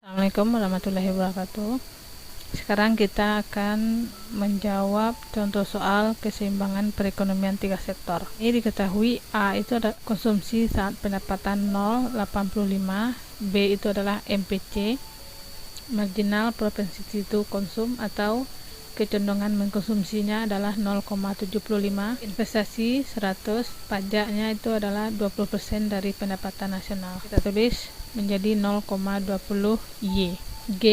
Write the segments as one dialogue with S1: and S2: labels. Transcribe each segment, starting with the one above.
S1: Assalamualaikum warahmatullahi wabarakatuh. Sekarang kita akan menjawab contoh soal keseimbangan perekonomian tiga sektor. Ini diketahui A itu ada konsumsi saat pendapatan 0,85, B itu adalah MPC, marginal propensity to consume atau kecenderungan mengkonsumsinya adalah 0,75, investasi 100, pajaknya itu adalah 20% dari pendapatan nasional. Kita tulis menjadi 0,20 Y. G,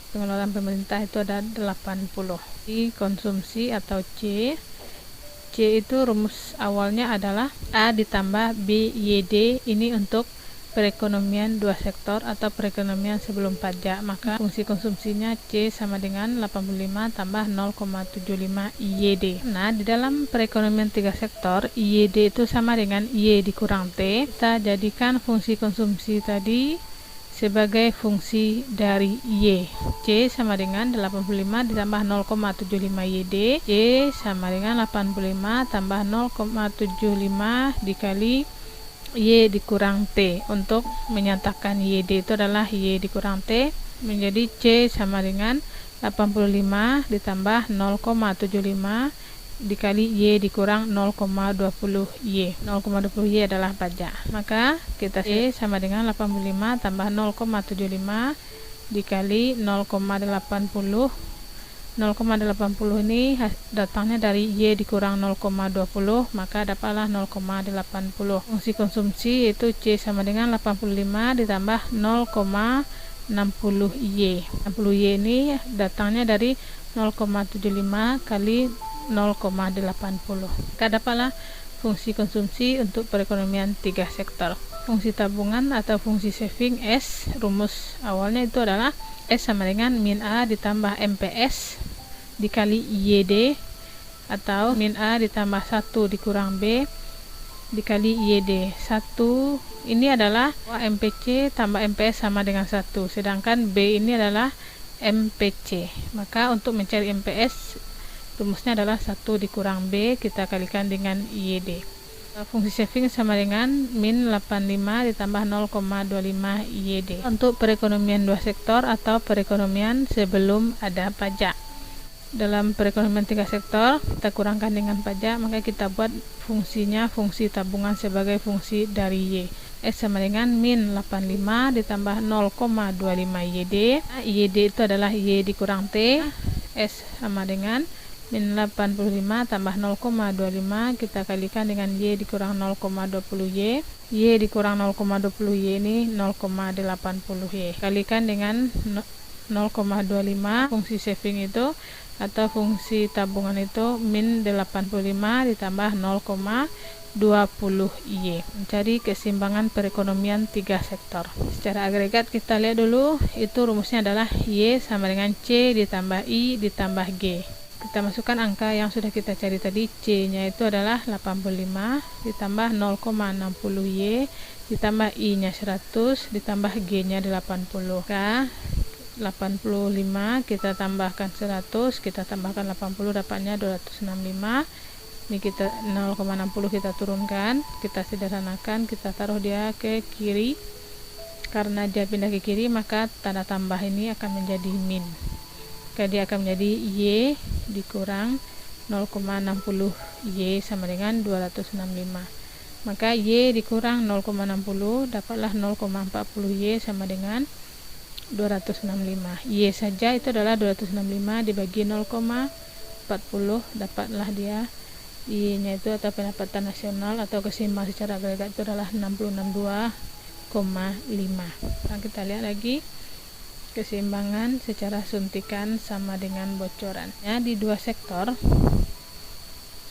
S1: pengeluaran pemerintah itu ada 80. Di konsumsi atau C itu rumus awalnya adalah A ditambah B YD, ini untuk perekonomian dua sektor atau perekonomian sebelum pajak. Maka fungsi konsumsinya C sama dengan 85 tambah 0,75 YD. Nah, di dalam perekonomian tiga sektor, YD itu sama dengan Y dikurang T. Kita jadikan fungsi konsumsi tadi sebagai fungsi dari Y. C sama dengan 85 ditambah 0,75 YD. C sama dengan 85 tambah 0,75 dikali Y dikurang T. Untuk menyatakan YD itu adalah Y dikurang T, menjadi C sama dengan 85 ditambah 0,75 dikali Y dikurang 0,20 Y. 0,20 Y adalah pajak. Maka kita C sama dengan 85 tambah 0,75 dikali 0,80. 0,80 ini datangnya dari Y dikurang 0,20, maka dapatlah 0,80. Fungsi konsumsi yaitu C sama dengan 85 ditambah 0,60 Y. 60 Y ini datangnya dari 0,75 kali 0,80. Maka dapatlah fungsi konsumsi untuk perekonomian tiga sektor. Fungsi tabungan atau fungsi saving S, rumus awalnya itu adalah S sama dengan min A ditambah MPS dikali YD, atau min A ditambah 1 dikurang B dikali YD. 1 ini adalah MPC tambah MPS sama dengan 1, sedangkan B ini adalah MPC. Maka untuk mencari MPS, rumusnya adalah 1 dikurang B, kita kalikan dengan YD. Fungsi saving sama dengan min 85 ditambah 0,25 YD. Untuk perekonomian dua sektor atau perekonomian sebelum ada pajak. Dalam perekonomian tiga sektor, kita kurangkan dengan pajak, maka kita buat fungsinya fungsi tabungan sebagai fungsi dari Y. S sama dengan min 85 ditambah 0,25 YD. YD itu adalah Y dikurang T. S sama dengan min 85 tambah 0,25, kita kalikan dengan Y dikurang 0,20 Y. Y dikurang 0,20 Y ini 0,80 Y. Kalikan dengan 0,25, fungsi saving itu atau fungsi tabungan itu min 85 ditambah 0,20 Y. Mencari keseimbangan perekonomian tiga sektor. Secara agregat kita lihat dulu, itu rumusnya adalah Y sama dengan C ditambah I ditambah G. Kita masukkan angka yang sudah kita cari tadi. C nya itu adalah 85 ditambah 0,60 Y ditambah I nya 100 ditambah G nya 80. Maka 85 kita tambahkan 100, kita tambahkan 80, dapatnya 265. Ini kita 0,60 kita turunkan, kita sederhanakan, kita taruh dia ke kiri. Karena dia pindah ke kiri, maka tanda tambah ini akan menjadi min. Dia akan menjadi Y dikurang 0,60 Y sama dengan 265. Maka Y dikurang 0,60 dapatlah 0,40 Y sama dengan 265. Y saja itu adalah 265 dibagi 0,40, dapatlah dia Y nya itu atau pendapatan nasional atau keseimbangan secara agregat itu adalah 66,5. Nah, kita lihat lagi keseimbangan secara suntikan sama dengan bocoran. Ya, di dua sektor,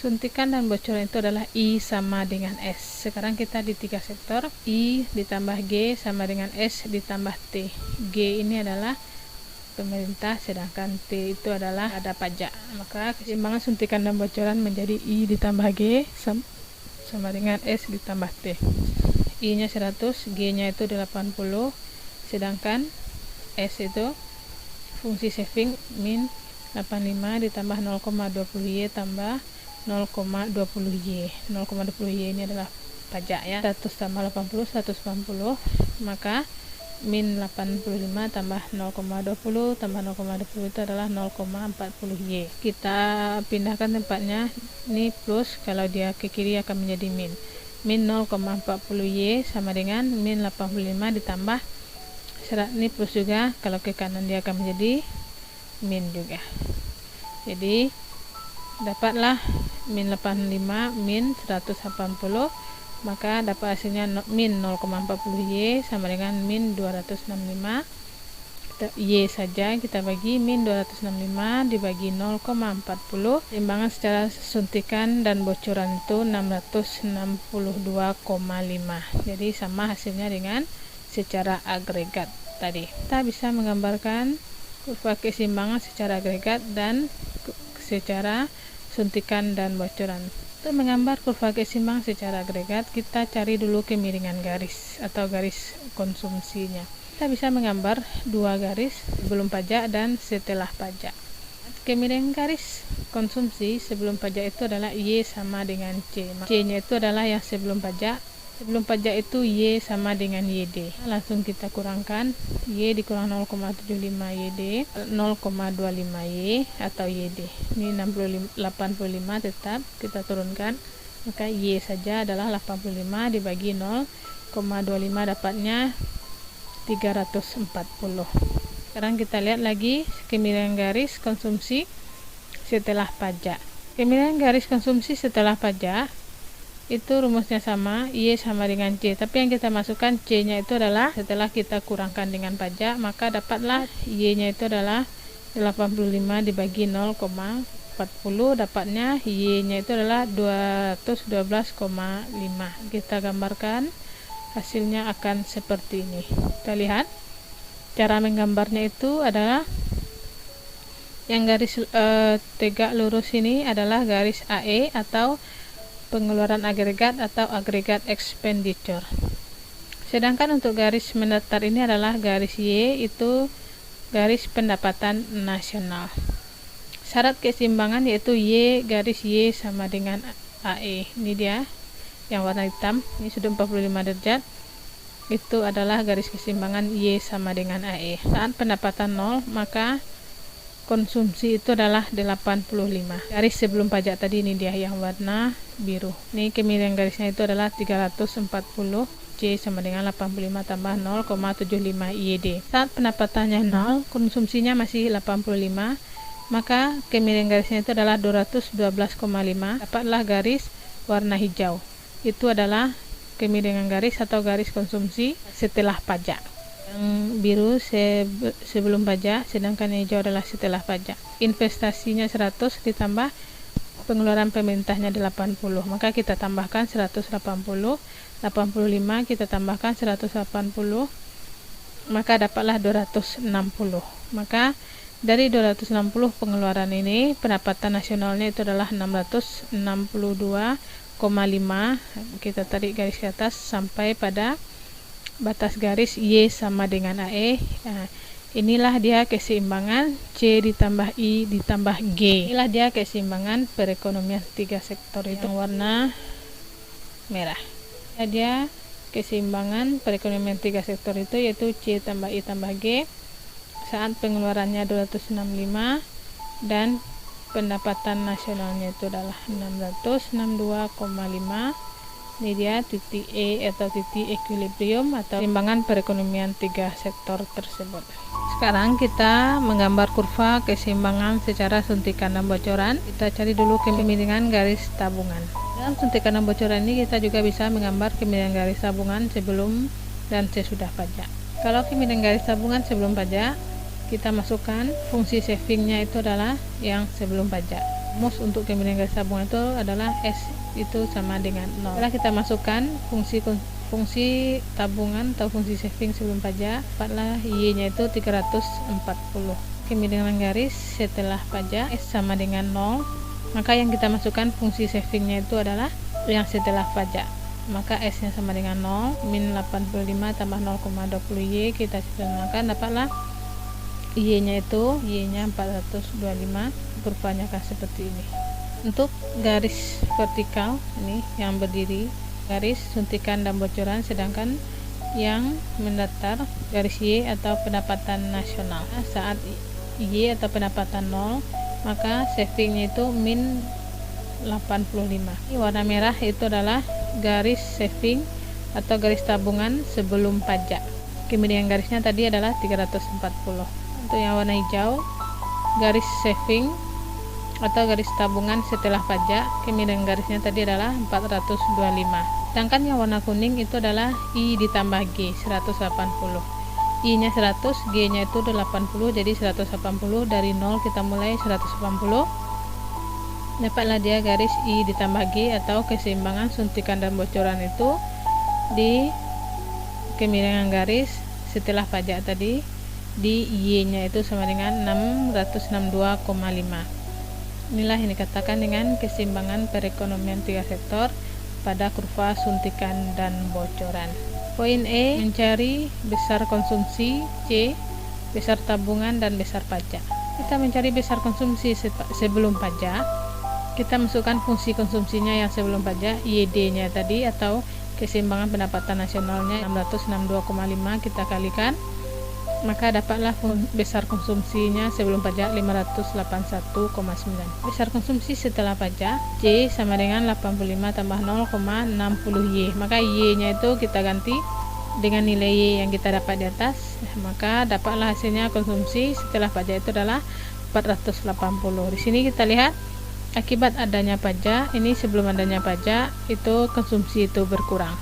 S1: suntikan dan bocoran itu adalah I sama dengan S. Sekarang kita di tiga sektor, I ditambah G sama dengan S ditambah T. G ini adalah pemerintah, sedangkan T itu adalah ada pajak. Maka keseimbangan suntikan dan bocoran menjadi I ditambah G sama dengan S ditambah T. I nya 100, G nya itu 80, sedangkan S itu fungsi saving min 85 ditambah 0,20 Y tambah 0,20 Y. 0,20 Y ini adalah pajak ya. 100 tambah 80, 180. Maka min 85 tambah 0,20 tambah 0,20 itu adalah 0,40 Y. Kita pindahkan tempatnya, ini plus, kalau dia ke kiri akan menjadi min. Min 0,40 Y sama dengan min 85 ditambah ini plus juga, kalau ke kanan dia akan menjadi min juga. Jadi dapatlah min 85 min 180, maka dapat hasilnya min 0,40 Y sama dengan min 265 Y saja. Kita bagi min 265 dibagi 0,40, timbangan secara suntikan dan bocoran itu 662,5. Jadi sama hasilnya dengan secara agregat tadi. Kita bisa menggambarkan kurva keseimbangan secara agregat dan secara suntikan dan bocoran. Untuk menggambar kurva keseimbangan secara agregat, kita cari dulu kemiringan garis atau garis konsumsinya. Kita bisa menggambar dua garis sebelum pajak dan setelah pajak. Kemiringan garis konsumsi sebelum pajak itu adalah Y sama dengan C. C-nya itu adalah yang sebelum pajak. Sebelum pajak itu Y sama dengan YD. Langsung kita kurangkan. Y dikurang 0,75 YD, 0,25 Y atau YD. Ini 85 tetap kita turunkan. Maka Y saja adalah 85 dibagi 0,25 dapatnya 340. Sekarang kita lihat lagi kemiringan garis konsumsi setelah pajak. Kemiringan garis konsumsi setelah pajak itu rumusnya sama, Y sama dengan C, tapi yang kita masukkan C-nya itu adalah setelah kita kurangkan dengan pajak, maka dapatlah Y-nya itu adalah 85 dibagi 0,40, dapatnya Y-nya itu adalah 212,5. Kita gambarkan, hasilnya akan seperti ini. Kita lihat cara menggambarnya itu adalah yang garis tegak lurus ini adalah garis AE atau pengeluaran agregat atau agregat expenditure. Sedangkan untuk garis mendatar ini adalah garis Y, itu garis pendapatan nasional. Syarat keseimbangan yaitu Y garis Y sama dengan AE. Ini dia yang warna hitam, ini sudut 45 derajat. Itu adalah garis keseimbangan Y sama dengan AE. Saat pendapatan 0, maka konsumsi itu adalah 85. Garis sebelum pajak tadi ini dia yang warna biru. Ini kemiringan garisnya itu adalah 340. C sama dengan 85 tambah 0,75 YD. Saat pendapatannya 0, konsumsinya masih 85, maka kemiringan garisnya itu adalah 212,5. Dapatlah garis warna hijau. Itu adalah kemiringan garis atau garis konsumsi setelah pajak. Yang biru sebelum pajak, sedangkan yang hijau adalah setelah pajak. Investasinya 100 ditambah pengeluaran pemerintahnya 80, maka kita tambahkan 180, 85 kita tambahkan 180, maka dapatlah 260. Maka dari 260 pengeluaran ini, pendapatan nasionalnya itu adalah 662,5. Kita tarik garis ke atas sampai pada batas garis Y sama dengan AE. Nah, inilah dia keseimbangan C ditambah I ditambah G. Inilah dia keseimbangan perekonomian tiga sektor itu warna merah. Dia keseimbangan perekonomian tiga sektor itu yaitu C tambah I tambah G saat pengeluarannya 265 dan pendapatan nasionalnya itu adalah 662,5. Ini dia titik E atau titik equilibrium atau timbangan perekonomian tiga sektor tersebut. Sekarang kita menggambar kurva keseimbangan secara suntikan dan bocoran. Kita cari dulu kemiringan garis tabungan. Dalam suntikan dan bocoran ini kita juga bisa menggambar kemiringan garis tabungan sebelum dan sesudah pajak. Kalau kemiringan garis tabungan sebelum pajak, kita masukkan fungsi savingnya itu adalah yang sebelum pajak. Rumus untuk kemiringan garis tabungan itu adalah S itu sama dengan 0. Setelah kita masukkan fungsi tabungan atau fungsi saving sebelum pajak, dapatlah Y-nya itu 340. Kemiringan garis setelah pajak S sama dengan 0, maka yang kita masukkan fungsi savingnya itu adalah yang setelah pajak, maka S-nya sama dengan 0, min 85 tambah 0,20 Y kita sederhanakan, dapatlah Y-nya itu Y-nya 425. Kurvanya akan seperti ini. Untuk garis vertikal ini yang berdiri garis suntikan dan bocoran, sedangkan yang mendaftar garis Y atau pendapatan nasional. Saat Y atau pendapatan 0, maka savingnya itu min 85. Warna merah itu adalah garis saving atau garis tabungan sebelum pajak. Kemudian garisnya tadi adalah 340. Untuk yang warna hijau, garis saving atau garis tabungan setelah pajak. Kemudian garisnya tadi adalah 425. Sedangkan yang warna kuning itu adalah I ditambah G 180. I nya 100, G nya itu 80, jadi 180. Dari 0 kita mulai 180. Dapatlah dia garis I ditambah G atau keseimbangan suntikan dan bocoran itu di kemiringan garis setelah pajak tadi, di Y nya itu sama dengan 662,5. Inilah yang dikatakan dengan keseimbangan perekonomian 3 sektor pada kurva suntikan dan bocoran. Poin E, mencari besar konsumsi. C, besar tabungan dan besar pajak. Kita mencari besar konsumsi sebelum pajak. Kita masukkan fungsi konsumsinya yang sebelum pajak, YD-nya tadi atau keseimbangan pendapatan nasionalnya 662,5 kita kalikan, maka dapatlah besar konsumsinya sebelum pajak 581,9. Besar konsumsi setelah pajak, C sama dengan 85 tambah 0,60 Y. Maka Y nya itu kita ganti dengan nilai Y yang kita dapat di atas, maka dapatlah hasilnya konsumsi setelah pajak itu adalah 480. Di sini kita lihat akibat adanya pajak, ini sebelum adanya pajak itu konsumsi itu berkurang.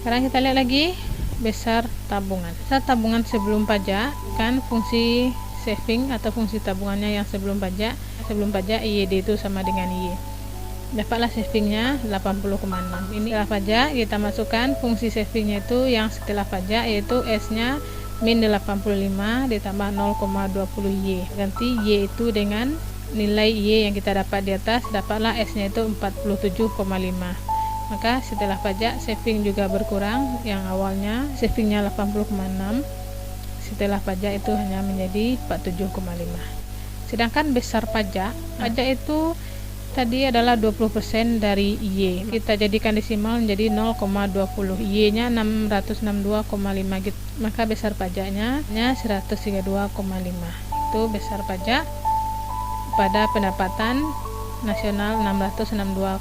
S1: Sekarang kita lihat lagi besar tabungan. Besar tabungan sebelum pajak, kan fungsi saving atau fungsi tabungannya yang sebelum pajak. Sebelum pajak YD itu sama dengan Y. Dapatlah savingnya 80,6. Ini setelah pajak kita masukkan fungsi savingnya itu yang setelah pajak, yaitu S nya min 85 ditambah 0,20 Y. Ganti Y itu dengan nilai Y yang kita dapat di atas, dapatlah S nya itu 47,5. Maka setelah pajak saving juga berkurang, yang awalnya savingnya 80,6, setelah pajak itu hanya menjadi 47,5. Sedangkan besar pajak itu tadi adalah 20% dari Y. Kita jadikan desimal menjadi 0,20. Y nya 662,5, maka besar pajaknya 132,5. Itu besar pajak pada pendapatan nasional 662,5.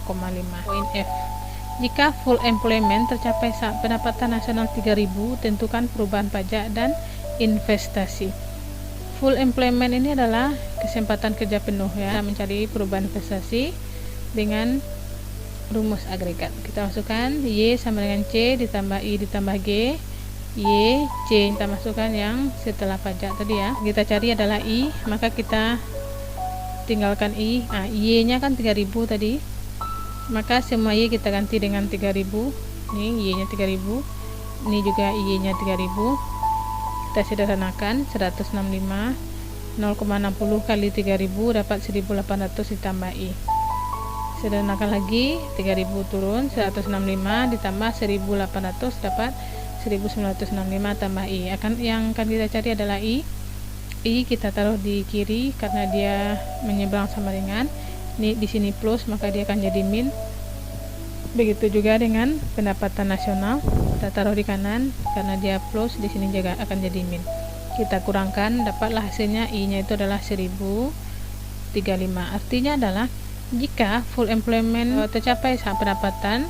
S1: Poin F, jika full employment tercapai saat pendapatan nasional 3.000, tentukan perubahan pajak dan investasi. Full employment ini adalah kesempatan kerja penuh, ya. Kita mencari perubahan investasi dengan rumus agregat. Kita masukkan Y sama dengan C ditambah I ditambah G. Y, C kita masukkan yang setelah pajak tadi, ya. Kita cari adalah I, maka kita tinggalkan I. Nah, Y nya kan 3.000 tadi, maka semua Y kita ganti dengan 3.000. Ini Y nya 3.000, ini juga Y nya 3.000. Kita sederhanakan 165, 0,60 kali 3.000 dapat 1.800 ditambah I. Sederhanakan lagi, 3.000 turun, 165 ditambah 1.800 dapat 1.965 tambah I. Yang akan kita cari adalah I. I kita taruh di kiri karena dia menyeberang sama dengan ini, di sini plus maka dia akan jadi min. Begitu juga dengan pendapatan nasional, kita taruh di kanan karena dia plus, di sini juga akan jadi min. Kita kurangkan, dapatlah hasilnya I nya itu adalah 1035. Artinya adalah jika full employment tercapai saat pendapatan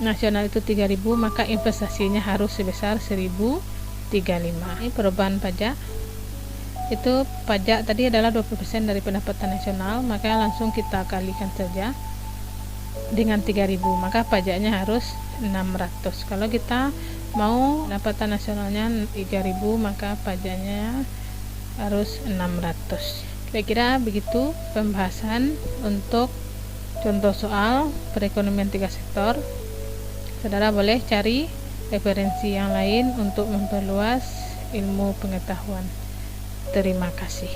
S1: nasional itu 3.000, maka investasinya harus sebesar 1.035. Ini perubahan pajak. Itu pajak tadi adalah 20% dari pendapatan nasional, maka langsung kita kalikan saja dengan 3.000, maka pajaknya harus 600. Kalau kita mau pendapatan nasionalnya 3.000, maka pajaknya harus 600. Kira-kira begitu pembahasan untuk contoh soal perekonomian 3 sektor. Saudara boleh cari referensi yang lain untuk memperluas ilmu pengetahuan. Terima kasih.